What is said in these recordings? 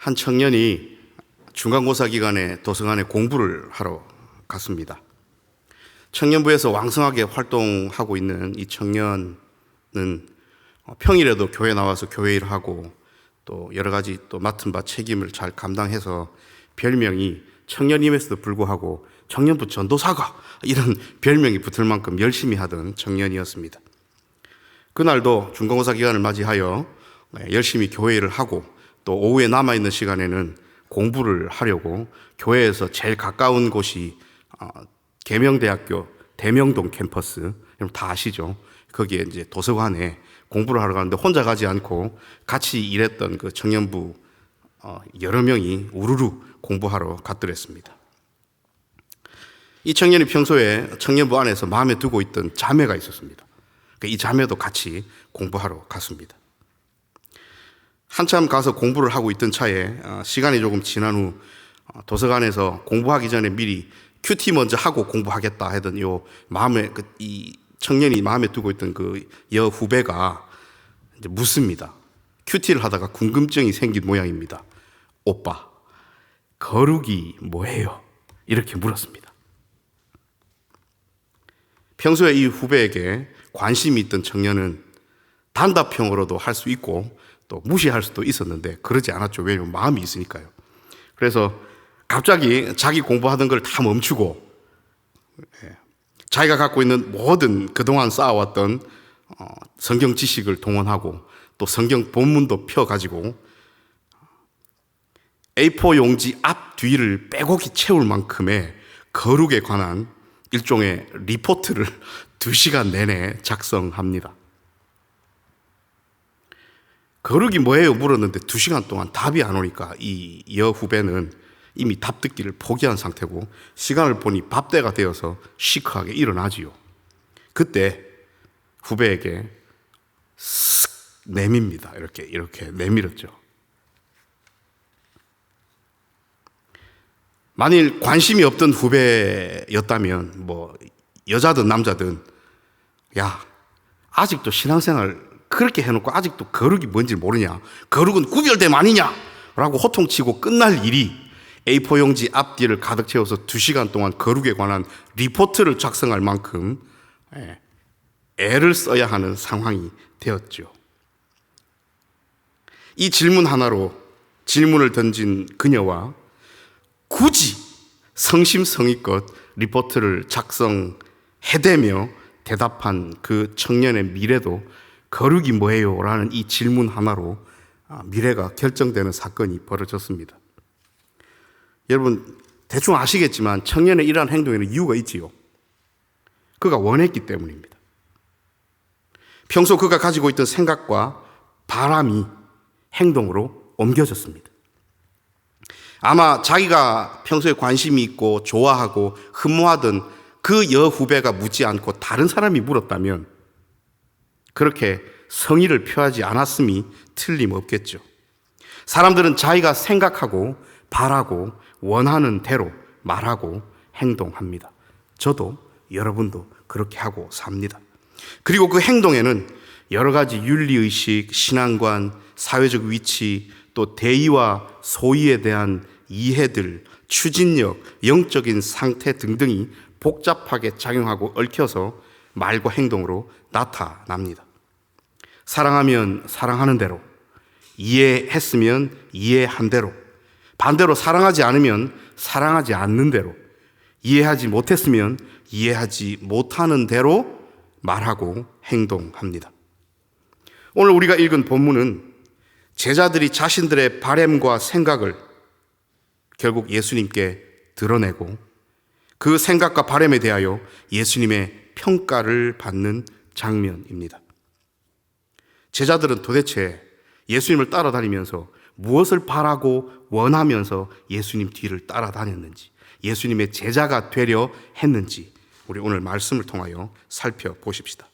한 청년이 중간고사 기간에 도서관에 공부를 하러 갔습니다. 청년부에서 왕성하게 활동하고 있는 이 청년은 평일에도 교회 나와서 교회 일을 하고 또 여러 가지 또 맡은 바 책임을 잘 감당해서 별명이 청년임에서도 불구하고 청년부 전도사가 이런 별명이 붙을 만큼 열심히 하던 청년이었습니다. 그날도 중간고사 기간을 맞이하여 열심히 교회 일을 하고 또 오후에 남아있는 시간에는 공부를 하려고 교회에서 제일 가까운 곳이 계명대학교 대명동 캠퍼스, 여러분 다 아시죠? 거기에 이제 도서관에 공부를 하러 가는데 혼자 가지 않고 같이 일했던 그 청년부 여러 명이 우르르 공부하러 갔더랬습니다. 이 청년이 평소에 청년부 안에서 마음에 두고 있던 자매가 있었습니다. 이 자매도 같이 공부하러 갔습니다. 한참 가서 공부를 하고 있던 차에 시간이 조금 지난 후 도서관에서 공부하기 전에 미리 큐티 먼저 하고 공부하겠다 하던 이 청년이 마음에 두고 있던 그 여 후배가 이제 묻습니다. 큐티를 하다가 궁금증이 생긴 모양입니다. 오빠, 거룩이 뭐예요? 이렇게 물었습니다. 평소에 이 후배에게 관심이 있던 청년은 단답형으로도 할 수 있고 또 무시할 수도 있었는데 그러지 않았죠. 왜냐하면 마음이 있으니까요. 그래서 갑자기 자기 공부하던 걸 다 멈추고 자기가 갖고 있는 모든 그동안 쌓아왔던 성경 지식을 동원하고 또 성경 본문도 펴가지고 A4 용지 앞 뒤를 빼곡히 채울 만큼의 거룩에 관한 일종의 리포트를 2시간 내내 작성합니다. 거룩이 뭐예요? 물었는데 2시간 동안 답이 안 오니까 이 여후배는 이미 답 듣기를 포기한 상태고 시간을 보니 밥때가 되어서 시크하게 일어나지요. 그때 후배에게 쓱 내밉니다. 이렇게 내밀었죠. 만일 관심이 없던 후배였다면 여자든 남자든 야, 아직도 신앙생활 그렇게 해놓고 아직도 거룩이 뭔지 모르냐? 거룩은 구별됨 아니냐? 라고 호통치고 끝날 일이 A4 용지 앞뒤를 가득 채워서 2시간 동안 거룩에 관한 리포트를 작성할 만큼 애를 써야 하는 상황이 되었죠. 이 질문 하나로 질문을 던진 그녀와 굳이 성심성의껏 리포트를 작성해대며 대답한 그 청년의 미래도 거룩이 뭐예요? 라는 이 질문 하나로 미래가 결정되는 사건이 벌어졌습니다. 여러분 대충 아시겠지만 청년의 이러한 행동에는 이유가 있지요. 그가 원했기 때문입니다. 평소 그가 가지고 있던 생각과 바람이 행동으로 옮겨졌습니다. 아마 자기가 평소에 관심이 있고 좋아하고 흠모하던 그 여후배가 묻지 않고 다른 사람이 물었다면 그렇게 성의를 표하지 않았음이 틀림없겠죠. 사람들은 자기가 생각하고 바라고 원하는 대로 말하고 행동합니다. 저도 여러분도 그렇게 하고 삽니다. 그리고 그 행동에는 여러 가지 윤리의식, 신앙관, 사회적 위치, 또 대의와 소의에 대한 이해들, 추진력, 영적인 상태 등등이 복잡하게 작용하고 얽혀서 말과 행동으로 나타납니다. 사랑하면 사랑하는 대로, 이해했으면 이해한 대로, 반대로 사랑하지 않으면 사랑하지 않는 대로, 이해하지 못했으면 이해하지 못하는 대로 말하고 행동합니다. 오늘 우리가 읽은 본문은 제자들이 자신들의 바램과 생각을 결국 예수님께 드러내고 그 생각과 바램에 대하여 예수님의 평가를 받는 장면입니다. 제자들은 도대체 예수님을 따라다니면서 무엇을 바라고 원하면서 예수님 뒤를 따라다녔는지, 예수님의 제자가 되려 했는지 우리 오늘 말씀을 통하여 살펴보십시다.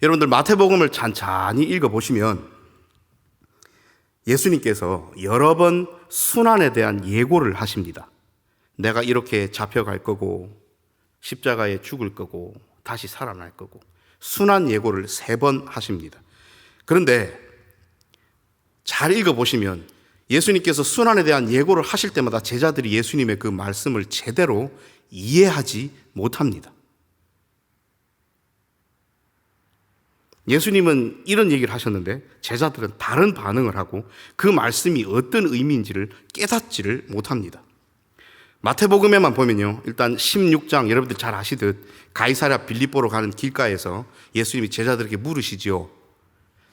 여러분들 마태복음을 찬찬히 읽어보시면 예수님께서 여러 번 순환에 대한 예고를 하십니다. 내가 이렇게 잡혀갈 거고 십자가에 죽을 거고 다시 살아날 거고 순환 예고를 3번 하십니다. 그런데 잘 읽어보시면 예수님께서 순환에 대한 예고를 하실 때마다 제자들이 예수님의 그 말씀을 제대로 이해하지 못합니다. 예수님은 이런 얘기를 하셨는데 제자들은 다른 반응을 하고 그 말씀이 어떤 의미인지를 깨닫지를 못합니다. 마태복음에만 보면요, 일단 16장 여러분들 잘 아시듯 가이사랴 빌립보로 가는 길가에서 예수님이 제자들에게 물으시지요.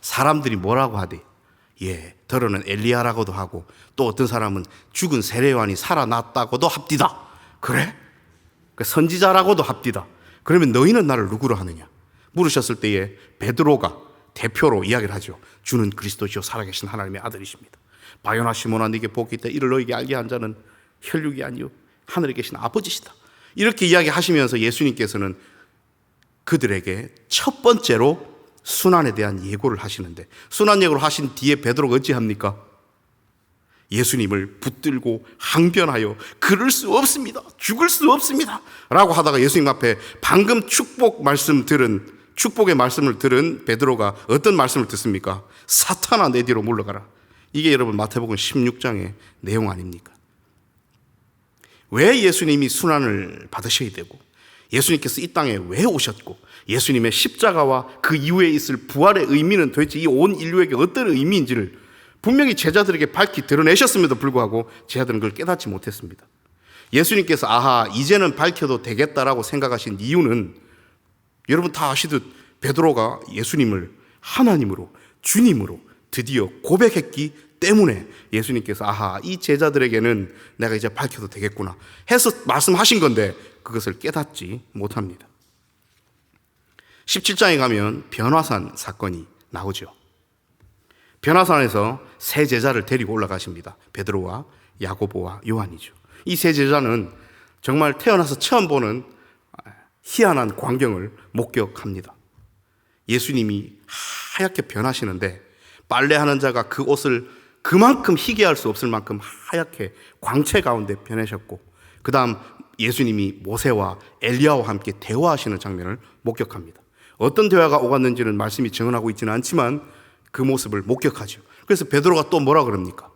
사람들이 뭐라고 하되? 더러는 엘리야라고도 하고 또 어떤 사람은 죽은 세례요한이 살아났다고도 합디다. 그래? 선지자라고도 합디다. 그러면 너희는 나를 누구로 하느냐? 물으셨을 때에 베드로가 대표로 이야기를 하죠. 주는 그리스도시요 살아계신 하나님의 아들이십니다. 바요나 시몬아, 네게 복이 있다. 이를 너에게 알게 한 자는 혈육이 아니요 하늘에 계신 아버지시다. 이렇게 이야기하시면서 예수님께서는 그들에게 첫 번째로 순환에 대한 예고를 하시는데, 순환 예고를 하신 뒤에 베드로가 어찌합니까? 예수님을 붙들고 항변하여 그럴 수 없습니다. 죽을 수 없습니다. 라고 하다가 예수님 앞에 방금 축복의 말씀을 들은 베드로가 어떤 말씀을 듣습니까? 사탄아, 내 뒤로 물러가라. 이게 여러분 마태복음 16장의 내용 아닙니까? 왜 예수님이 순환을 받으셔야 되고, 예수님께서 이 땅에 왜 오셨고, 예수님의 십자가와 그 이후에 있을 부활의 의미는 도대체 이 온 인류에게 어떤 의미인지를 분명히 제자들에게 밝히 드러내셨음에도 불구하고 제자들은 그걸 깨닫지 못했습니다. 예수님께서 이제는 밝혀도 되겠다라고 생각하신 이유는 여러분 다 아시듯 베드로가 예수님을 하나님으로, 주님으로 드디어 고백했기 때문에 예수님께서 이 제자들에게는 내가 이제 밝혀도 되겠구나 해서 말씀하신 건데 그것을 깨닫지 못합니다. 17장에 가면 변화산 사건이 나오죠. 변화산에서 세 제자를 데리고 올라가십니다. 베드로와 야고보와 요한이죠. 이 세 제자는 정말 태어나서 처음 보는 희한한 광경을 목격합니다. 예수님이 하얗게 변하시는데 빨래하는 자가 그 옷을 그만큼 희게 할 수 없을 만큼 하얗게 광채 가운데 변하셨고, 그 다음 예수님이 모세와 엘리야와 함께 대화하시는 장면을 목격합니다. 어떤 대화가 오갔는지는 말씀이 증언하고 있지는 않지만 그 모습을 목격하죠. 그래서 베드로가 또 뭐라 그럽니까?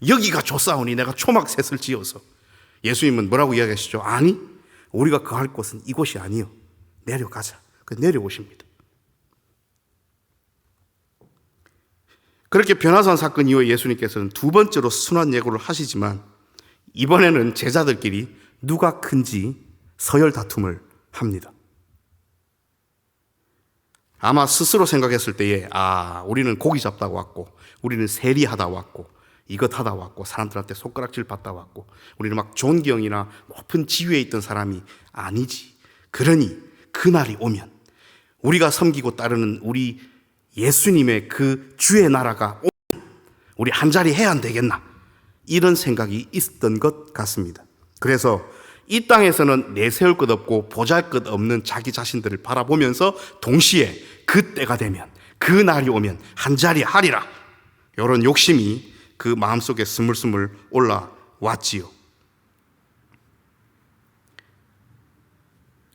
여기가 좋사오니 내가 초막셋을 지어서. 예수님은 뭐라고 이야기하시죠? 아니, 우리가 거할 곳은 이곳이 아니요, 내려가자. 내려오십니다. 그렇게 변화산 사건 이후에 예수님께서는 두 번째로 순환 예고를 하시지만 이번에는 제자들끼리 누가 큰지 서열 다툼을 합니다. 아마 스스로 생각했을 때에 우리는 고기 잡다 왔고, 우리는 세리하다 왔고, 이것 하다 왔고, 사람들한테 손가락질 받다 왔고, 우리는 막 존경이나 높은 지위에 있던 사람이 아니지. 그러니 그날이 오면 우리가 섬기고 따르는 우리 예수님의 그 주의 나라가 오면 우리 한자리 해야 안 되겠나, 이런 생각이 있었던 것 같습니다. 그래서 이 땅에서는 내세울 것 없고 보잘 것 없는 자기 자신들을 바라보면서 동시에 그 때가 되면, 그 날이 오면 한자리 하리라, 이런 욕심이 그 마음속에 스물스물 올라왔지요.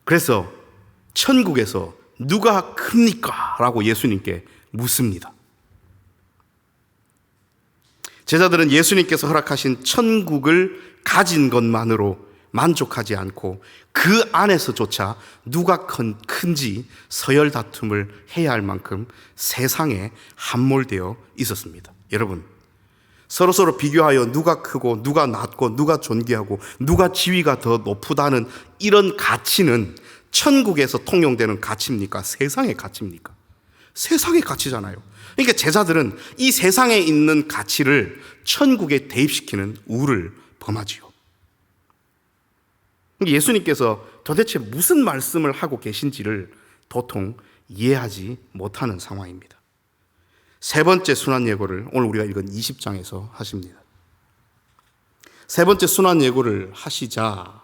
그래서 천국에서 누가 큽니까? 라고 예수님께 묻습니다. 제자들은 예수님께서 허락하신 천국을 가진 것만으로 만족하지 않고 그 안에서조차 누가 큰지 서열 다툼을 해야 할 만큼 세상에 함몰되어 있었습니다. 여러분, 서로서로 비교하여 누가 크고 누가 낮고 누가 존귀하고 누가 지위가 더 높다는 이런 가치는 천국에서 통용되는 가치입니까? 세상의 가치입니까? 세상의 가치잖아요. 그러니까 제자들은 이 세상에 있는 가치를 천국에 대입시키는 우를 범하지요. 예수님께서 도대체 무슨 말씀을 하고 계신지를 도통 이해하지 못하는 상황입니다. 세 번째 순환 예고를 오늘 우리가 읽은 20장에서 하십니다. 세 번째 순환 예고를 하시자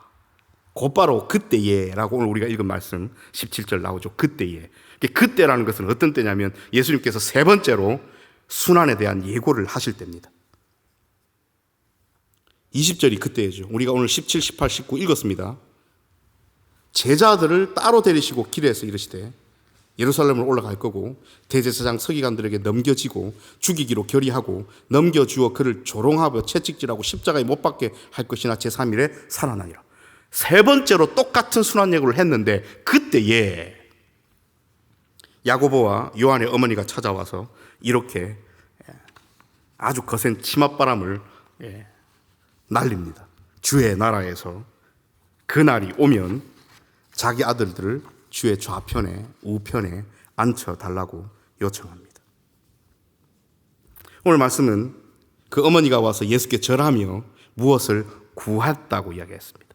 곧바로 그때에라고 오늘 우리가 읽은 말씀 17절 나오죠. 그때에. 그때라는 것은 어떤 때냐면 예수님께서 세 번째로 순환에 대한 예고를 하실 때입니다. 20절이 그때죠. 우리가 오늘 17, 18, 19 읽었습니다. 제자들을 따로 데리시고 길에서 이르시되 예루살렘으로 올라갈 거고 대제사장 서기관들에게 넘겨지고 죽이기로 결의하고 넘겨주어 그를 조롱하고 채찍질하고 십자가에 못 박게 할 것이나 제3일에 살아나니라. 세 번째로 똑같은 순환 예고를 했는데 그때에 야고보와 요한의 어머니가 찾아와서 이렇게 아주 거센 치맛바람을 날립니다. 주의 나라에서 그날이 오면 자기 아들들을 주의 좌편에 우편에 앉혀달라고 요청합니다. 오늘 말씀은 그 어머니가 와서 예수께 절하며 무엇을 구했다고 이야기했습니다.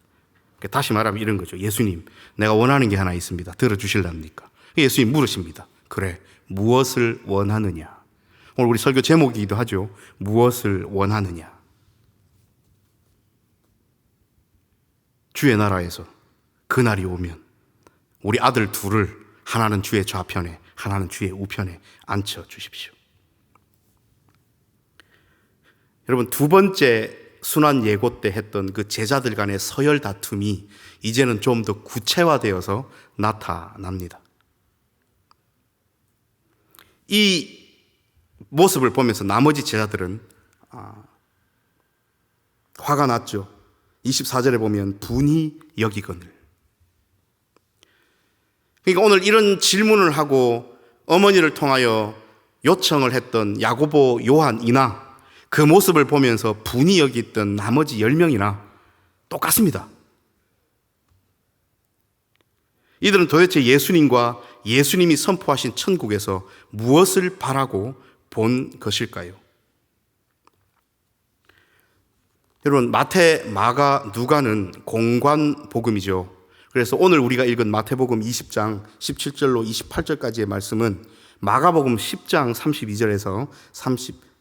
다시 말하면 이런 거죠. 예수님, 내가 원하는 게 하나 있습니다. 들어주실랍니까? 예수님 물으십니다. 그래, 무엇을 원하느냐? 오늘 우리 설교 제목이기도 하죠. 무엇을 원하느냐? 주의 나라에서 그날이 오면 우리 아들 둘을 하나는 주의 좌편에 하나는 주의 우편에 앉혀 주십시오. 여러분, 두 번째 순환 예고 때 했던 그 제자들 간의 서열 다툼이 이제는 좀 더 구체화되어서 나타납니다. 이 모습을 보면서 나머지 제자들은 화가 났죠. 24절에 보면 분이 여기거늘. 그러니까 오늘 이런 질문을 하고 어머니를 통하여 요청을 했던 야고보, 요한이나 그 모습을 보면서 분이 여기 있던 나머지 10명이나 똑같습니다. 이들은 도대체 예수님과 예수님이 선포하신 천국에서 무엇을 바라고 본 것일까요? 여러분, 마태, 마가, 누가는 공관 복음이죠. 그래서 오늘 우리가 읽은 마태복음 20장 17절로 28절까지의 말씀은 마가복음 10장 32절에서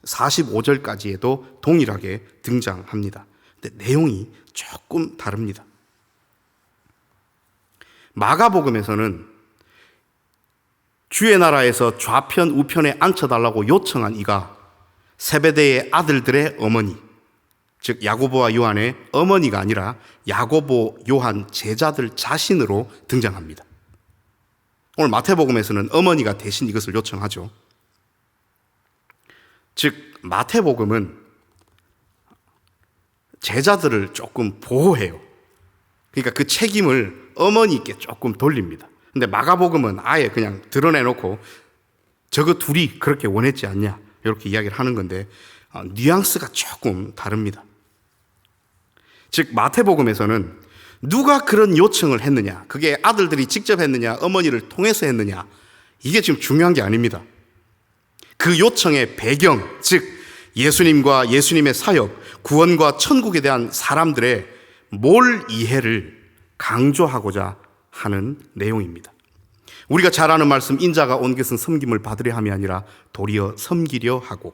45절까지에도 동일하게 등장합니다. 근데 내용이 조금 다릅니다. 마가복음에서는 주의 나라에서 좌편 우편에 앉혀달라고 요청한 이가 세베대의 아들들의 어머니, 즉 야고보와 요한의 어머니가 아니라 야고보, 요한 제자들 자신으로 등장합니다. 오늘 마태복음에서는 어머니가 대신 이것을 요청하죠. 즉 마태복음은 제자들을 조금 보호해요. 그러니까 그 책임을 어머니께 조금 돌립니다. 근데 마가복음은 아예 그냥 드러내놓고 저거 둘이 그렇게 원했지 않냐 이렇게 이야기를 하는 건데 뉘앙스가 조금 다릅니다. 즉 마태복음에서는 누가 그런 요청을 했느냐, 그게 아들들이 직접 했느냐 어머니를 통해서 했느냐, 이게 지금 중요한 게 아닙니다. 그 요청의 배경, 즉 예수님과 예수님의 사역, 구원과 천국에 대한 사람들의 몰 이해를 강조하고자 하는 내용입니다. 우리가 잘 아는 말씀, 인자가 온 것은 섬김을 받으려 함이 아니라 도리어 섬기려 하고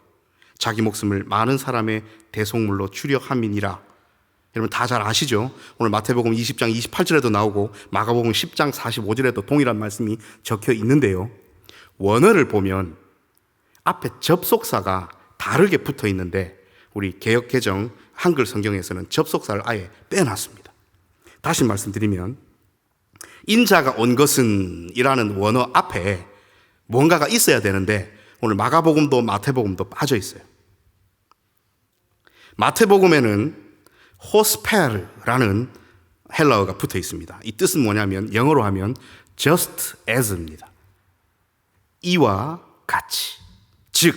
자기 목숨을 많은 사람의 대속물로 주려 함이니라. 여러분 다 잘 아시죠? 오늘 마태복음 20장 28절에도 나오고 마가복음 10장 45절에도 동일한 말씀이 적혀 있는데요. 원어를 보면 앞에 접속사가 다르게 붙어 있는데 우리 개역개정 한글 성경에서는 접속사를 아예 빼놨습니다. 다시 말씀드리면 인자가 온 것은 이라는 원어 앞에 뭔가가 있어야 되는데 오늘 마가복음도 마태복음도 빠져 있어요. 마태복음에는 호스페르라는 헬라어가 붙어 있습니다. 이 뜻은 뭐냐면 영어로 하면 just as입니다. 이와 같이. 즉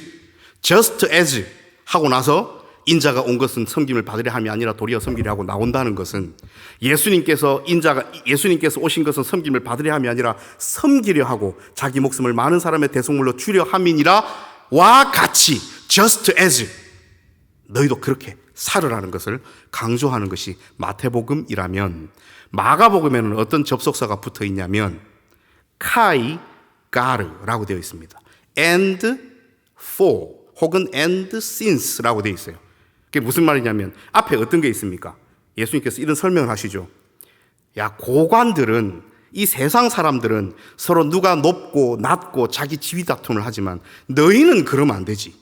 just as 하고 나서 인자가 온 것은 섬김을 받으려 함이 아니라 도리어 섬기려 하고 나온다는 것은 예수님께서 오신 것은 섬김을 받으려 함이 아니라 섬기려 하고 자기 목숨을 많은 사람의 대속물로 주려 함이니라 와 같이 just as 너희도 그렇게 살으라는 것을 강조하는 것이 마태복음이라면 마가복음에는 어떤 접속사가 붙어 있냐면 카이 가르라고 되어 있습니다. and for 혹은 and since라고 되어 있어요. 그게 무슨 말이냐면 앞에 어떤 게 있습니까? 예수님께서 이런 설명을 하시죠. 야, 고관들은 이 세상 사람들은 서로 누가 높고 낮고 자기 지위 다툼을 하지만 너희는 그러면 안 되지.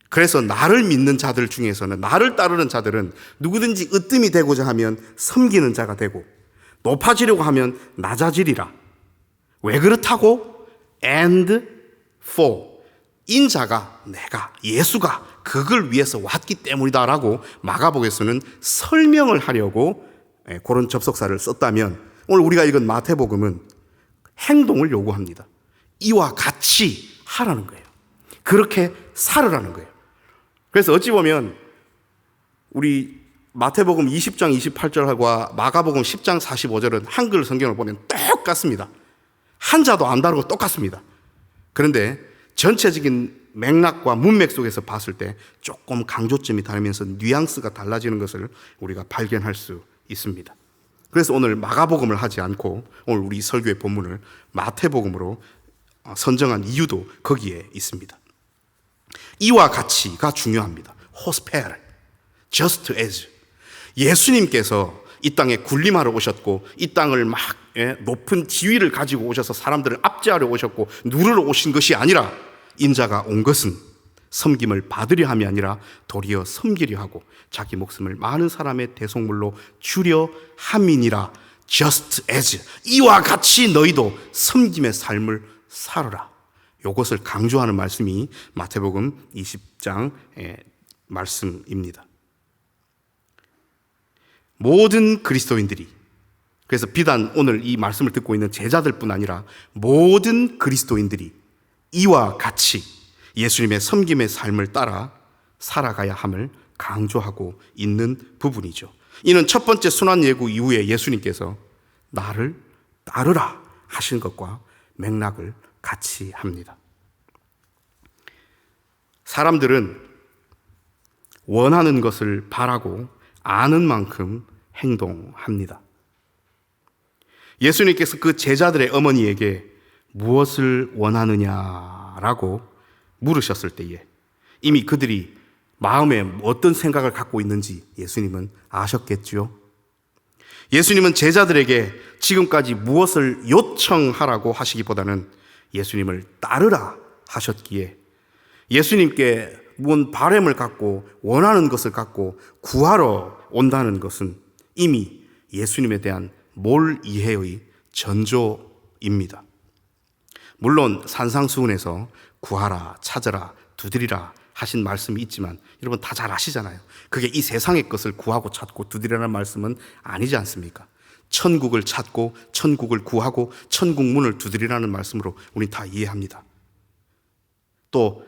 그래서 나를 믿는 자들 중에서는 나를 따르는 자들은 누구든지 으뜸이 되고자 하면 섬기는 자가 되고 높아지려고 하면 낮아지리라. 왜 그렇다고? and for. 인자가, 내가, 예수가 그걸 위해서 왔기 때문이다라고 마가복음에서는 설명을 하려고 그런 접속사를 썼다면, 오늘 우리가 읽은 마태복음은 행동을 요구합니다. 이와 같이 하라는 거예요. 그렇게 살으라는 거예요. 그래서 어찌 보면 우리 마태복음 20장 28절과 마가복음 10장 45절은 한글 성경을 보면 똑같습니다. 한자도 안 다르고 똑같습니다. 그런데 전체적인 맥락과 문맥 속에서 봤을 때 조금 강조점이 다르면서 뉘앙스가 달라지는 것을 우리가 발견할 수 있습니다. 그래서 오늘 마가복음을 하지 않고 오늘 우리 설교의 본문을 마태복음으로 선정한 이유도 거기에 있습니다. 이와 같이가 중요합니다. 호스페르, just as. 예수님께서 이 땅에 군림하러 오셨고 이 땅을 막 높은 지위를 가지고 오셔서 사람들을 압제하러 오셨고 누르러 오신 것이 아니라, 인자가 온 것은 섬김을 받으려 함이 아니라 도리어 섬기려 하고 자기 목숨을 많은 사람의 대속물로 주려 함이니라. just as. 이와 같이 너희도 섬김의 삶을 살아라. 이것을 강조하는 말씀이 마태복음 20장의 말씀입니다. 모든 그리스도인들이, 그래서 비단 오늘 이 말씀을 듣고 있는 제자들뿐 아니라 모든 그리스도인들이 이와 같이 예수님의 섬김의 삶을 따라 살아가야 함을 강조하고 있는 부분이죠. 이는 첫 번째 순환예고 이후에 예수님께서 나를 따르라 하신 것과 맥락을 같이 합니다. 사람들은 원하는 것을 바라고 아는 만큼 행동합니다. 예수님께서 그 제자들의 어머니에게 무엇을 원하느냐라고 물으셨을 때에 이미 그들이 마음에 어떤 생각을 갖고 있는지 예수님은 아셨겠죠. 예수님은 제자들에게 지금까지 무엇을 요청하라고 하시기보다는 예수님을 따르라 하셨기에, 예수님께 무슨 바램을 갖고 원하는 것을 갖고 구하러 온다는 것은 이미 예수님에 대한 몰이해의 전조입니다. 물론 산상수훈에서 구하라, 찾으라, 두드리라 하신 말씀이 있지만 여러분 다 잘 아시잖아요. 그게 이 세상의 것을 구하고 찾고 두드리라는 말씀은 아니지 않습니까? 천국을 찾고 천국을 구하고 천국 문을 두드리라는 말씀으로 우리 다 이해합니다. 또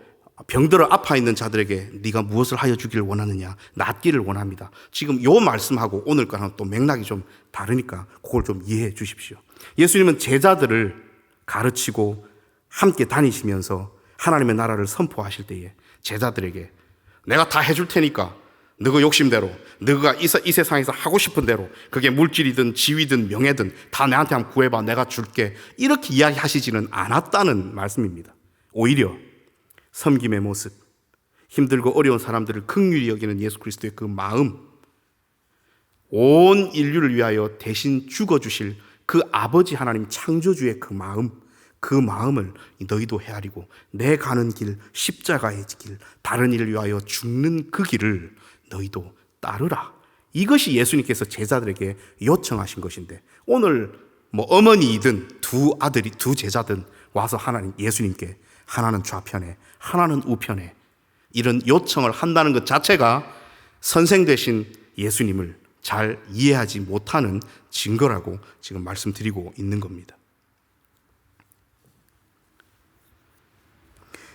병들어 아파 있는 자들에게 네가 무엇을 하여 주기를 원하느냐, 낫기를 원합니다. 지금 요 말씀하고 오늘 거랑 또 맥락이 좀 다르니까 그걸 좀 이해해 주십시오. 예수님은 제자들을 가르치고 함께 다니시면서 하나님의 나라를 선포하실 때에 제자들에게 내가 다 해줄 테니까 너가 욕심대로, 너가 이 세상에서 하고 싶은 대로, 그게 물질이든 지위든 명예든 다 내한테 한번 구해봐, 내가 줄게, 이렇게 이야기하시지는 않았다는 말씀입니다. 오히려 섬김의 모습, 힘들고 어려운 사람들을 긍휼히 여기는 예수 그리스도의 그 마음, 온 인류를 위하여 대신 죽어주실 그 아버지 하나님 창조주의 그 마음, 그 마음을 너희도 헤아리고 내 가는 길, 십자가의 길, 다른 이를 위하여 죽는 그 길을 너희도 따르라. 이것이 예수님께서 제자들에게 요청하신 것인데, 오늘 뭐 어머니이든 두 아들이, 두 제자든 와서 하나님, 예수님께 하나는 좌편에 하나는 우편에 이런 요청을 한다는 것 자체가 선생 되신 예수님을 잘 이해하지 못하는 증거라고 지금 말씀드리고 있는 겁니다.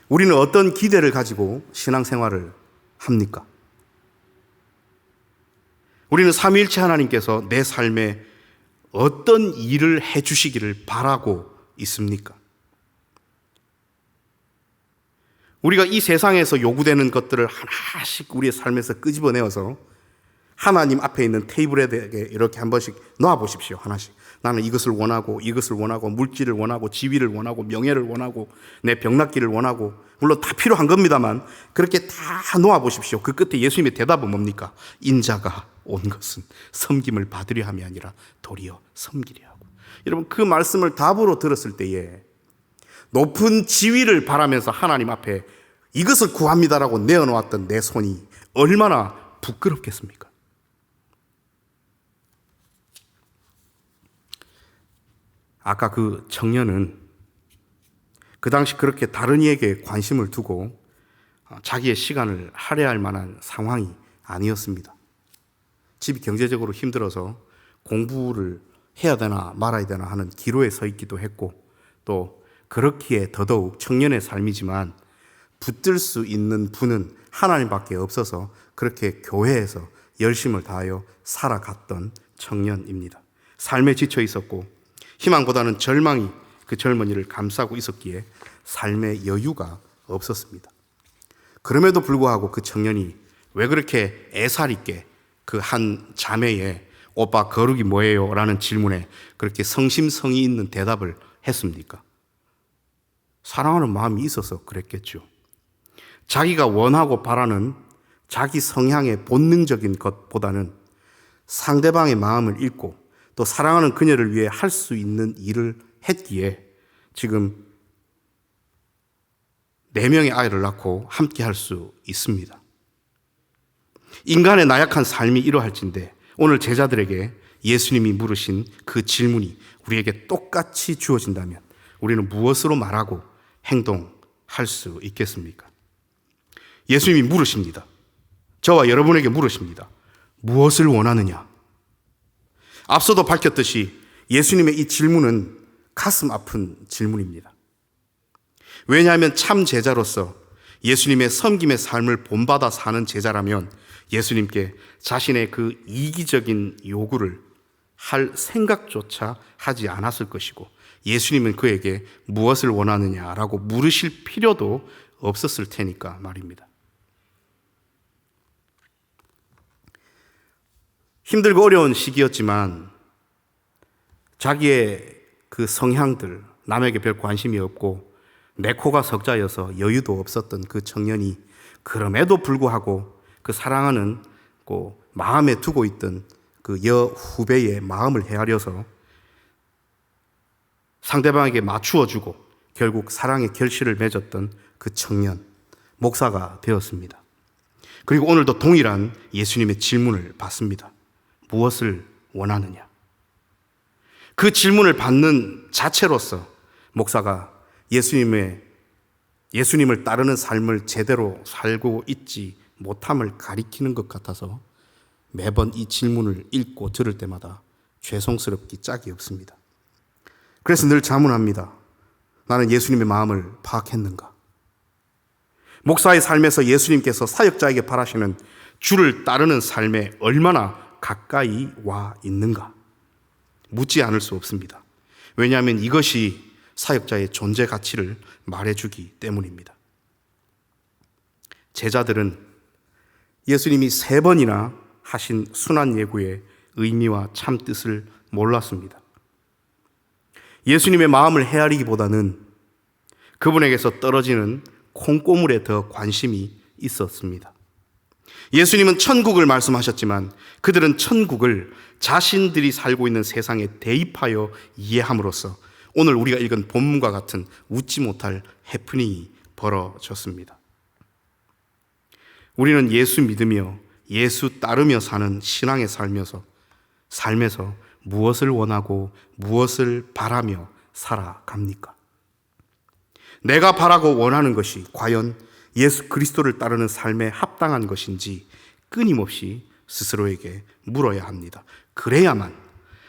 우리는 어떤 기대를 가지고 신앙생활을 합니까? 우리는 삼위일체 하나님께서 내 삶에 어떤 일을 해주시기를 바라고 있습니까? 우리가 이 세상에서 요구되는 것들을 하나씩 우리의 삶에서 끄집어내어서 하나님 앞에 있는 테이블에 이렇게 한 번씩 놓아보십시오. 하나씩. 나는 이것을 원하고 이것을 원하고 물질을 원하고 지위를 원하고 명예를 원하고 내 병낫기를 원하고, 물론 다 필요한 겁니다만 그렇게 다 놓아보십시오. 그 끝에 예수님의 대답은 뭡니까? 인자가 온 것은 섬김을 받으려 함이 아니라 도리어 섬기려 하고. 여러분 그 말씀을 답으로 들었을 때에 높은 지위를 바라면서 하나님 앞에 이것을 구합니다라고 내어놓았던 내 손이 얼마나 부끄럽겠습니까? 아까 그 청년은 그 당시 그렇게 다른 이에게 관심을 두고 자기의 시간을 할애할 만한 상황이 아니었습니다. 집이 경제적으로 힘들어서 공부를 해야 되나 말아야 되나 하는 기로에 서 있기도 했고, 또 그렇기에 더더욱 청년의 삶이지만 붙들 수 있는 분은 하나님밖에 없어서 그렇게 교회에서 열심을 다하여 살아갔던 청년입니다. 삶에 지쳐 있었고 희망보다는 절망이 그 젊은이를 감싸고 있었기에 삶의 여유가 없었습니다. 그럼에도 불구하고 그 청년이 왜 그렇게 애살 있게 그 한 자매의 오빠 거룩이 뭐예요? 라는 질문에 그렇게 성심성의 있는 대답을 했습니까? 사랑하는 마음이 있어서 그랬겠죠. 자기가 원하고 바라는 자기 성향의 본능적인 것보다는 상대방의 마음을 읽고 또 사랑하는 그녀를 위해 할 수 있는 일을 했기에 지금 4명의 아이를 낳고 함께 할 수 있습니다. 인간의 나약한 삶이 이러할진데 오늘 제자들에게 예수님이 물으신 그 질문이 우리에게 똑같이 주어진다면 우리는 무엇으로 말하고 행동할 수 있겠습니까? 예수님이 물으십니다. 저와 여러분에게 물으십니다. 무엇을 원하느냐? 앞서도 밝혔듯이 예수님의 이 질문은 가슴 아픈 질문입니다. 왜냐하면 참 제자로서 예수님의 섬김의 삶을 본받아 사는 제자라면 예수님께 자신의 그 이기적인 요구를 할 생각조차 하지 않았을 것이고 예수님은 그에게 무엇을 원하느냐라고 물으실 필요도 없었을 테니까 말입니다. 힘들고 어려운 시기였지만 자기의 그 성향들, 남에게 별 관심이 없고 내 코가 석자여서 여유도 없었던 그 청년이 그럼에도 불구하고 그 사랑하는 마음에 두고 있던 그 여후배의 마음을 헤아려서 상대방에게 맞추어주고 결국 사랑의 결실을 맺었던 그 청년, 목사가 되었습니다. 그리고 오늘도 동일한 예수님의 질문을 받습니다. 무엇을 원하느냐? 그 질문을 받는 자체로서 목사가 예수님을 따르는 삶을 제대로 살고 있지 못함을 가리키는 것 같아서 매번 이 질문을 읽고 들을 때마다 죄송스럽기 짝이 없습니다. 그래서 늘 자문합니다. 나는 예수님의 마음을 파악했는가? 목사의 삶에서 예수님께서 사역자에게 바라시는 주를 따르는 삶에 얼마나 가까이 와 있는가? 묻지 않을 수 없습니다. 왜냐하면 이것이 사역자의 존재 가치를 말해주기 때문입니다. 제자들은 예수님이 3번이나 하신 순환 예고의 의미와 참 뜻을 몰랐습니다. 예수님의 마음을 헤아리기보다는 그분에게서 떨어지는 콩고물에 더 관심이 있었습니다. 예수님은 천국을 말씀하셨지만 그들은 천국을 자신들이 살고 있는 세상에 대입하여 이해함으로써 오늘 우리가 읽은 본문과 같은 웃지 못할 해프닝이 벌어졌습니다. 우리는 예수 믿으며 예수 따르며 사는 신앙의 삶에서 무엇을 원하고 무엇을 바라며 살아갑니까? 내가 바라고 원하는 것이 과연 예수 그리스도를 따르는 삶에 합당한 것인지 끊임없이 스스로에게 물어야 합니다. 그래야만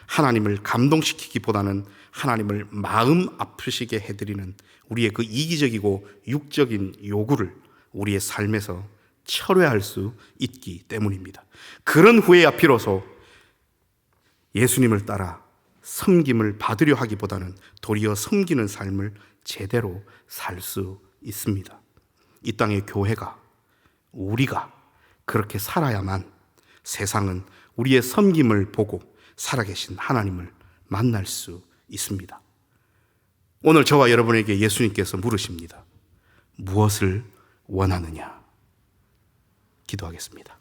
하나님을 감동시키기보다는 하나님을 마음 아프시게 해드리는 우리의 그 이기적이고 육적인 요구를 우리의 삶에서 철회할 수 있기 때문입니다. 그런 후에야 비로소 예수님을 따라 섬김을 받으려 하기보다는 도리어 섬기는 삶을 제대로 살 수 있습니다. 이 땅의 교회가, 우리가 그렇게 살아야만 세상은 우리의 섬김을 보고 살아계신 하나님을 만날 수 있습니다. 오늘 저와 여러분에게 예수님께서 물으십니다. 무엇을 원하느냐? 기도하겠습니다.